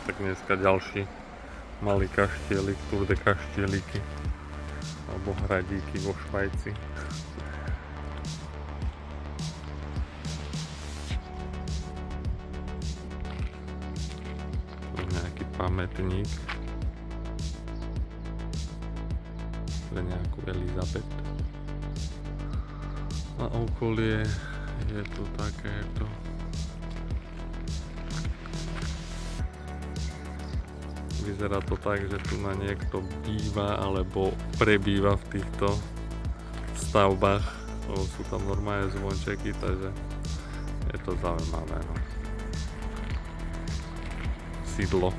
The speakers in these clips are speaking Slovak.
Tak dneska ďalší malý kaštielik, Tour de kaštieliky alebo hradíky vo Švajci. Nejaký pamätník pre nejakú Elizabeth. A okolie je tu takéto. Vyzerá to tak, že tu na niekto býva alebo prebýva v týchto stavbách, lebo sú tam normálne zvončeky, takže je to zaujímavé. No. Sídlo.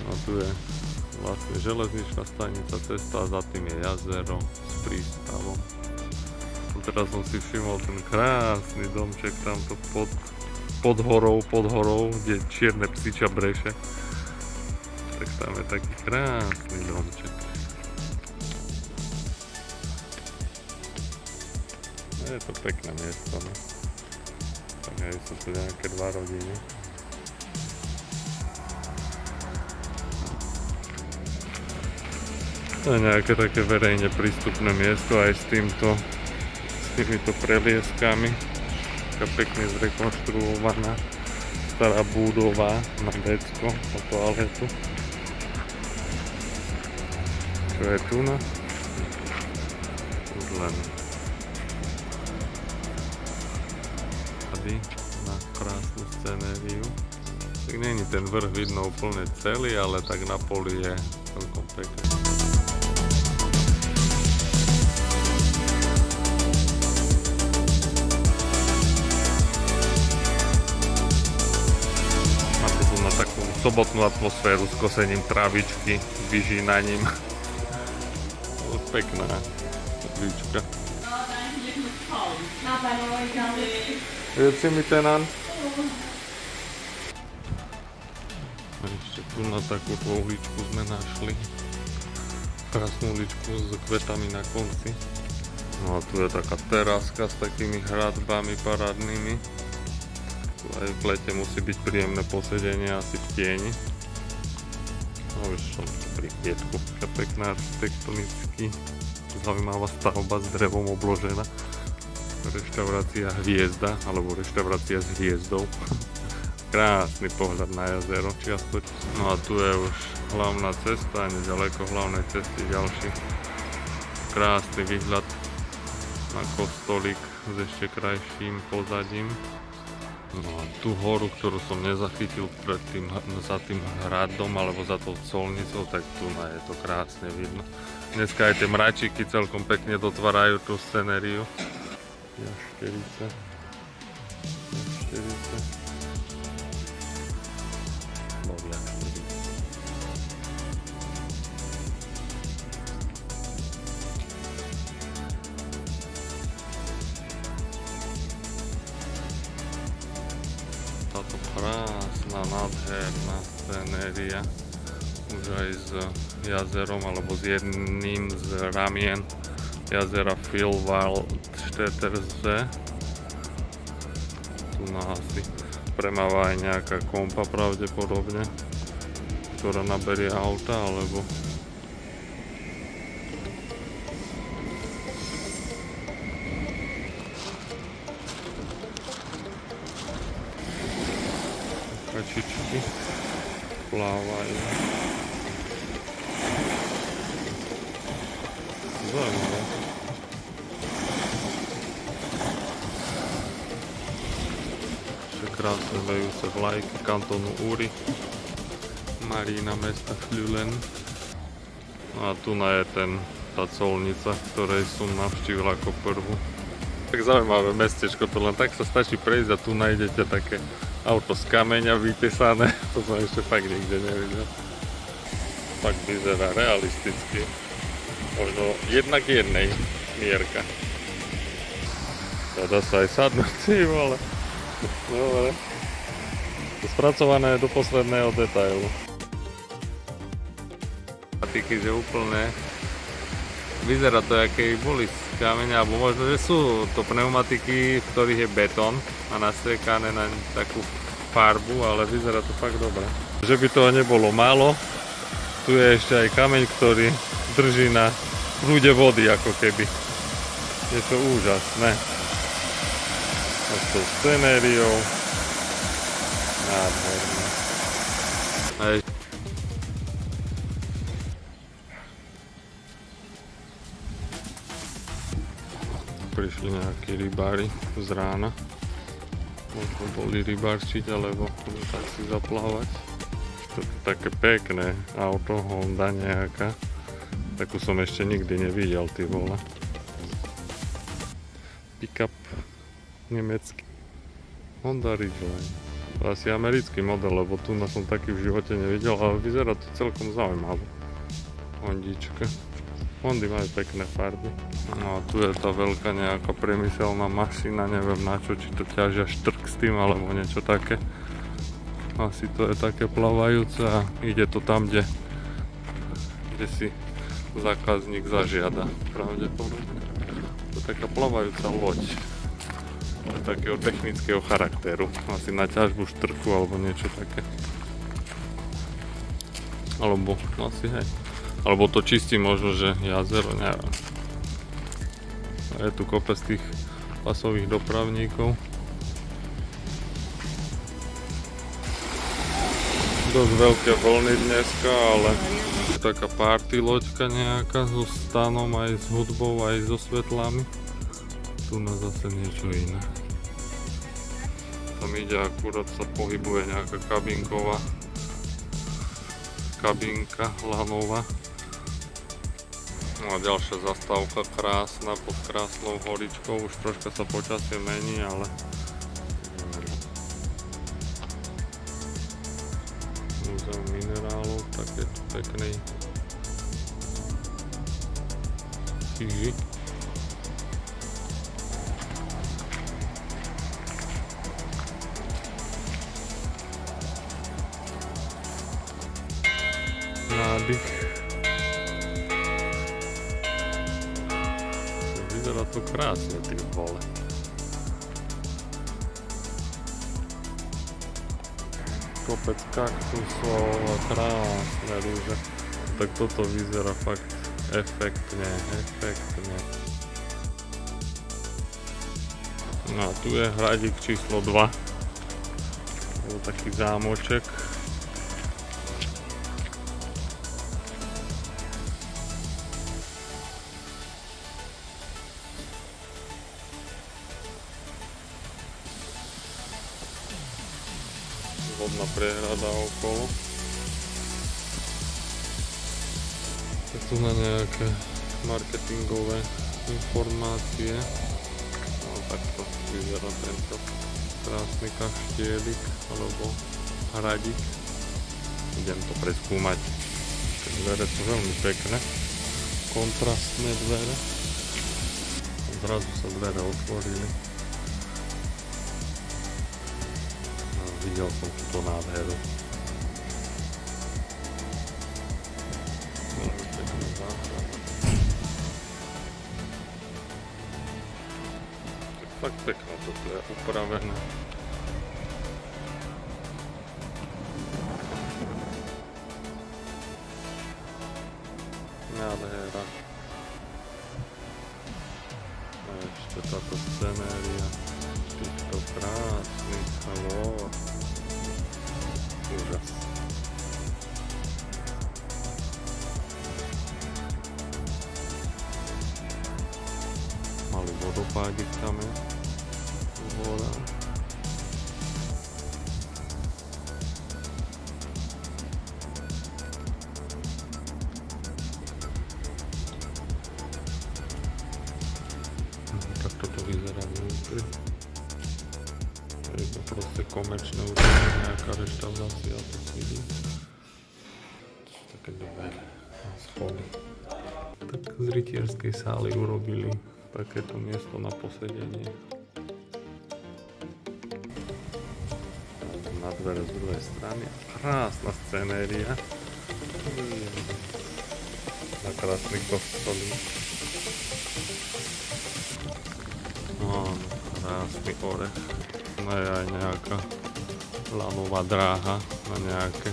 No tu je vlastne železničná stanica, cesta a za tým je jazero s prístavom. Tu teraz som si všimol ten krásny domček tamto pod horou, kde čierne psiča breše. Tak tam je taký krásny domček. Je to pekné miesto, no. Tak aj sú tu nejaké dva rodiny. To je nejaké také verejne prístupné miesto aj s týmito prelieskami. Taká pekne zrekonštruovaná stará budova na decko a toaletu. Čo je tu na? Už len tady na krásnu scenériu. Tak není ten vrch vidno úplne celý, ale tak na poli je celkom pekný. Máte tu na takú sobotnú atmosféru s kosením trávičky, vyžínaním. Pekná víčka. Jetzt mit den an. Ešte tu na takúto uličku sme našli. Krásnu uličku s kvetami na konci. No a tu je taká teráska s takými hradbami parádnymi. Tu aj v lete musí byť príjemné posedenie, asi v tieni. No už som pri pietku. Taká pekná architektonicky zaujímavá stavba s drevom obložená. Reštaurácia Hviezda, alebo reštaurácia s hviezdou. Krásny pohľad na jazero čiastočne. No a tu je už hlavná cesta, nedaleko hlavnej cesty ďalší krásny výhľad na kostolík s ešte krajším pozadím. No a tú horu, ktorú som nezachytil za tým hradom alebo za tou colnicou, tak tu je to krásne vidno. Dneska aj tie mračíky celkom pekne dotvárajú tú scenériu. Jašterice. Táto krásna, nádherná scenéria už aj s jazerom alebo s jedným z ramien jazera Vildwaldstättersee. Tu na asi premáva aj nejaká kompa pravdepodobne, ktorá naberie auta alebo kačičky plávajú. Zaujímavé. Ešte krásne vejúce vlajky kantónu Uri, Marína mesta Flülen. No a tu je tá colnica, ktorej som navštívil ako prvú. Tak zaujímavé mestečko, to len tak sa stačí prejsť a tu nájdete také auto z kameňa vytesané. To som ešte fakt nikde nevidel. Tak vyzerá realisticky. Možno jednak jednej mierka. Dá sa aj sadnúť, ale dobre. Spracované do posledného detailu. Patiky, že úplne vyzerá to, aké boli z kameňa, alebo možno, že sú to pneumatiky, v ktorých je betón a nastriekané na takú farbu, ale vyzerá to fakt dobre. Že by toho nebolo málo, tu je ešte aj kameň, ktorý drží na prúde vody ako keby. Je to úžasné. A s tou scenériou. Nádherné. Prišli nejakí rybári z rána. Možno boli rybárčiť, alebo tak si zaplávať. To je také pekné auto, Honda nejaká. Takú som ešte nikdy nevidel, ty vole. Pick-up nemecký. Honda Ridgeline. Asi americký model, lebo tu som taký v živote nevidel, ale vyzerá to celkom zaujímavé. Hondička. Hondy majú pekné farby. No a tu je tá veľká nejaká priemyselná mašina, neviem na čo, či to ťažia štrk s tým, alebo niečo také. Asi to je také plavajúce a ide to tam, kde si zákazník zažiada, pravdepodobne. To je taká plavajúca loď. Takého technického charakteru. Asi na ťažbu štrku alebo niečo také. Alebo, asi hej. Alebo to čistí možno, že jazero, neviem. A je tu kopec tých pasových dopravníkov. Dosť veľké vlny dneska, ale je taká party loďka nejaká so stanom, aj s hudbou, aj so svetlami. Tu na zase niečo iné. Tam ide, akurát sa pohybuje nejaká kabinka lanová. No a ďalšia zastávka krásna pod krásnou horičkou. Už troška sa počasie mení, ale Múzeum minerálov, také peknej chyži. Nádych. Vyzerá to krásne, ty vole. Kopec kaktusov a krásne rúže. Tak toto vyzerá fakt efektne. No a tu je hradík číslo 2. Je taký zámoček. Vodná prehrada okolo. Tak tu na nejaké marketingové informácie. No takto vyzerá tento krásny kaštielik alebo hradík. Idem to preskúmať. Tie dvere sú veľmi pekné. Kontrastné dvere. Zrazu sa dvere otvorili. Videl som túto nádheru. Veľmi pekný základ. Tak pekne toto je upravené. Nádhera. A ešte táto scenéria. Týchto krásnych haló. Úžas. Malý vodopádik tam je. Voda. Tak toto vyzerá vnútri. Je to proste komerčné určite nejaká reštaurácia, to si vidí. Také dvere a schody. Tak z rytierskej sály urobili takéto miesto na posedenie. Na dvere z druhej strany. Krásna scenéria. Na krásny kostolík. No, krásny orech. No je aj nejaká lanová dráha na nejaké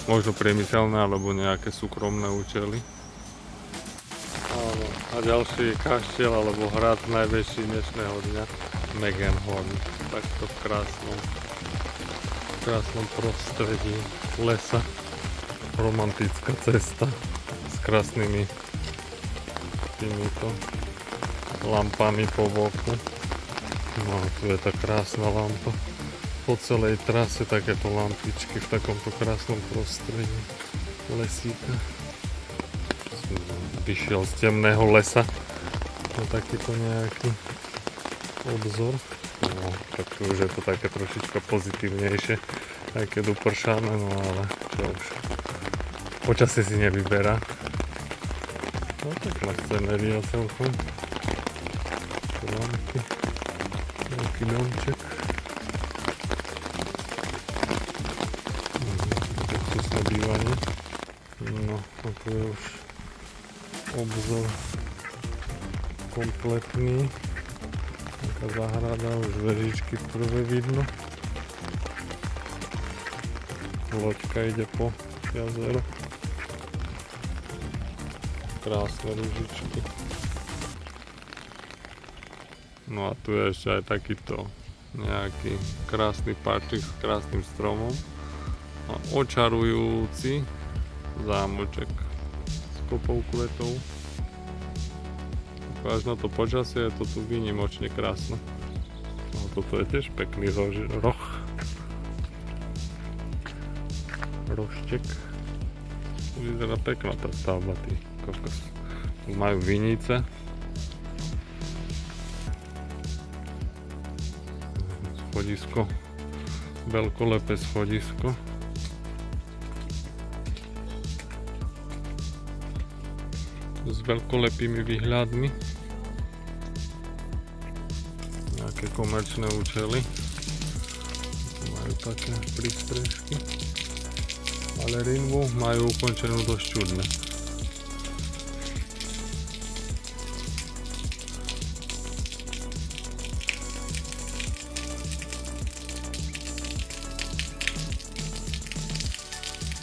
možno priemyselné alebo nejaké súkromné účely. Áno, a ďalší je kaštiel alebo hrad najväčší dnešného dňa, Megenhorn. Takto v krásnom prostredí lesa, romantická cesta s krásnymi týmito lampami po boku. No a tu je tá krásna lampa. Po celej trase takéto lampičky v takomto krásnom prostredí lesíka. Vyšiel z temného lesa na takýto nejaký obzor. No, tak už je to také trošička pozitívnejšie, aj keď upršané, no ale čo už. Počasie si nevyberá. No tak na scenéria celkom. Lampy. Nejaký domček. Luxusné bývanie. No a tu je už obzor kompletný. Taká záhrada, už vežičky prvé vidno. Loďka ide po jazero. Krásne rúžičky. No a tu je ešte aj takýto nejaký krásny parčík s krásnym stromom a očarujúci zámoček s kopou kvetov. Až na to počasie je to tu výnimočne krásne. No, toto je tiež pekný rožček. Vyzerá pekná tá stavba, tí kokos. Majú vinice. Schodisko, veľkolepé schodisko. S veľkolepými výhľadmi. Nejaké komerčné účely. Majú také prístrežky. Ale rinvu majú ukončenú dosť čudne.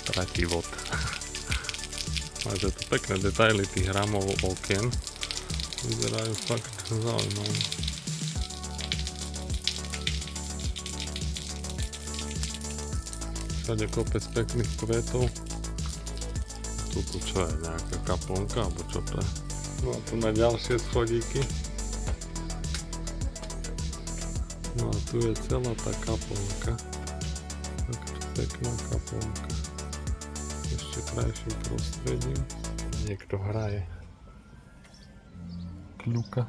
Trativod. Máte tu pekné detaily tých rámov okien. Vyzerajú fakt zaujímavé. Všade kopec pekných kvetov. Tuto čo je, nejaká kaplnka, alebo čo to je? No a tu na ďalšie schodíky. No a tu je celá tá kaplnka. Taká pekná kaplnka. Ešte krajším prostredím. Niekto hraje. Kľuka.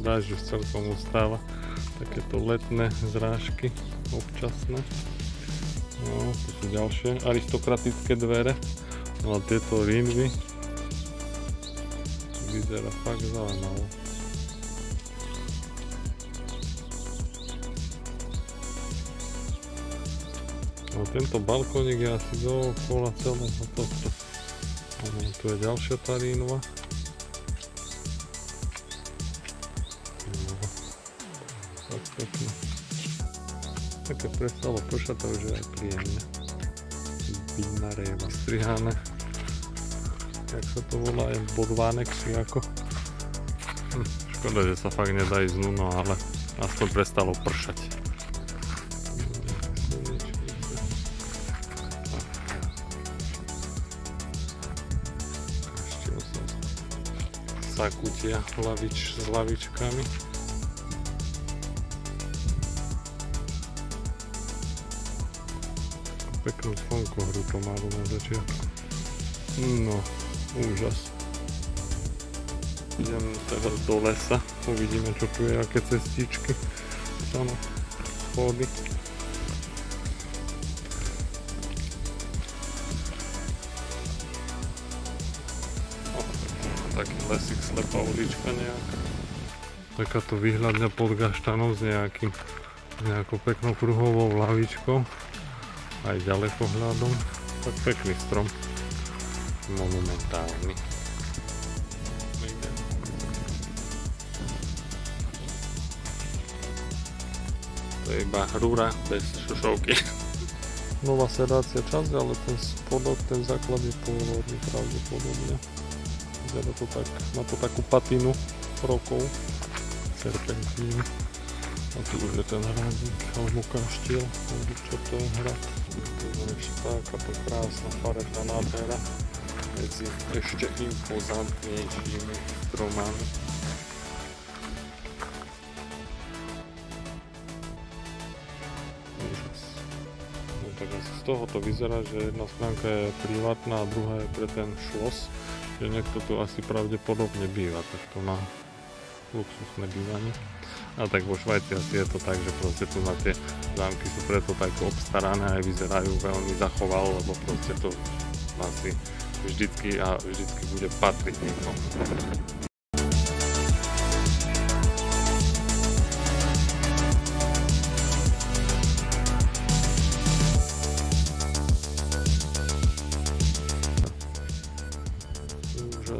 Dážď už celkom ustáva. Takéto letné zrážky občasné. No, tu sú ďalšie aristokratické dvere. No a tieto rinvy vyzerá fakt zaujímavé. No tento balkónik je asi dookola celého tohto. No, tu je ďalšia tá rinva. No, tak pekne. Také prestalo pršať, to už je aj príjemné. Vidná réva. Strihané. Jak sa to volá, je bodvánek či ako. Škoda, že sa fakt nedá ísť no ale aspoň prestalo pršať. Sakutia s lavičkami. Peknú slnkohru to malo na začiatku. No, úžas. Idem teraz do lesa, uvidíme čo tu je, aké cestičky. Tam schody. Taký lesík, slepá ulička nejaká. Takáto výhľadňa pod Gaštanom s nejakým nejakou peknou kruhovou lavičkou, aj ďalekohľadom. Tak pekný strom, monumentálny. To je iba rúra bez šošovky. Nová sedácia časť, ale ten spodok, ten základ je pôvodný pravdepodobne. Vyzerá to tak, má to takú patinu rokov, serpentín. A tu už je ten hradík, alebo kaštiel, čo to je hrad. Tu je takáto krásna farebná nádhera medzi ešte impozantnejšími stromami. Tak asi z toho to vyzerá, že jedna stránka je privátna a druhá je pre ten šlos, že niekto tu asi pravdepodobne býva, tak to má luxusné bývanie. A tak vo Švajci asi je to tak, že proste tu na tie zámky sú preto tak obstarané a aj vyzerajú veľmi zachovalo, lebo proste to asi vždycky bude patriť niekomu.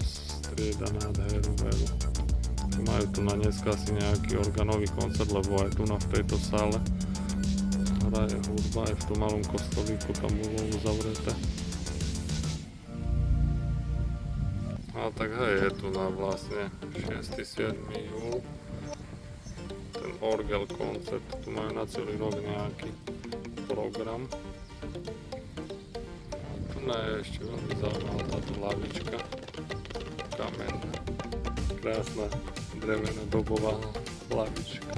Strieda nádheru veru. Majú tu na dneska asi nejaký organový koncert, lebo aj tu v tejto sále hraje hudba, aj v tom malom kostolíku tam bolo uzavreté. A tak hej, je tu na vlastne 6. 7. júl ten orgel koncert, tu majú na celý rok nejaký program. A tu je ešte veľmi zaujímavá táto lavička. Kamenná, krásna drevená dobová lavička.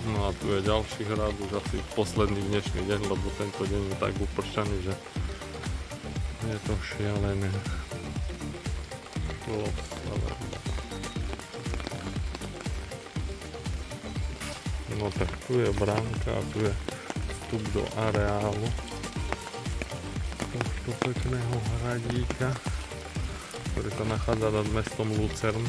No a tu je ďalší hrad, už asi posledný dnešný deň, lebo tento deň je tak upršaný, že je to šialené. No tak tu je bránka a tu je vstup do areálu tohto pekného hradíka, ktorý sa nachádza nad mestom Lucern.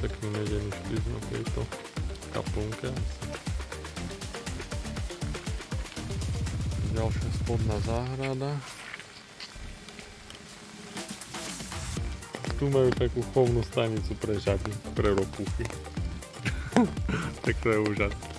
Pekný medený špíc na tejto kaplnke. Ďalšia spodná záhrada. Tu majú takú chovnú stanicu pre žaby, pre ropuchy. Tak to je úžasné.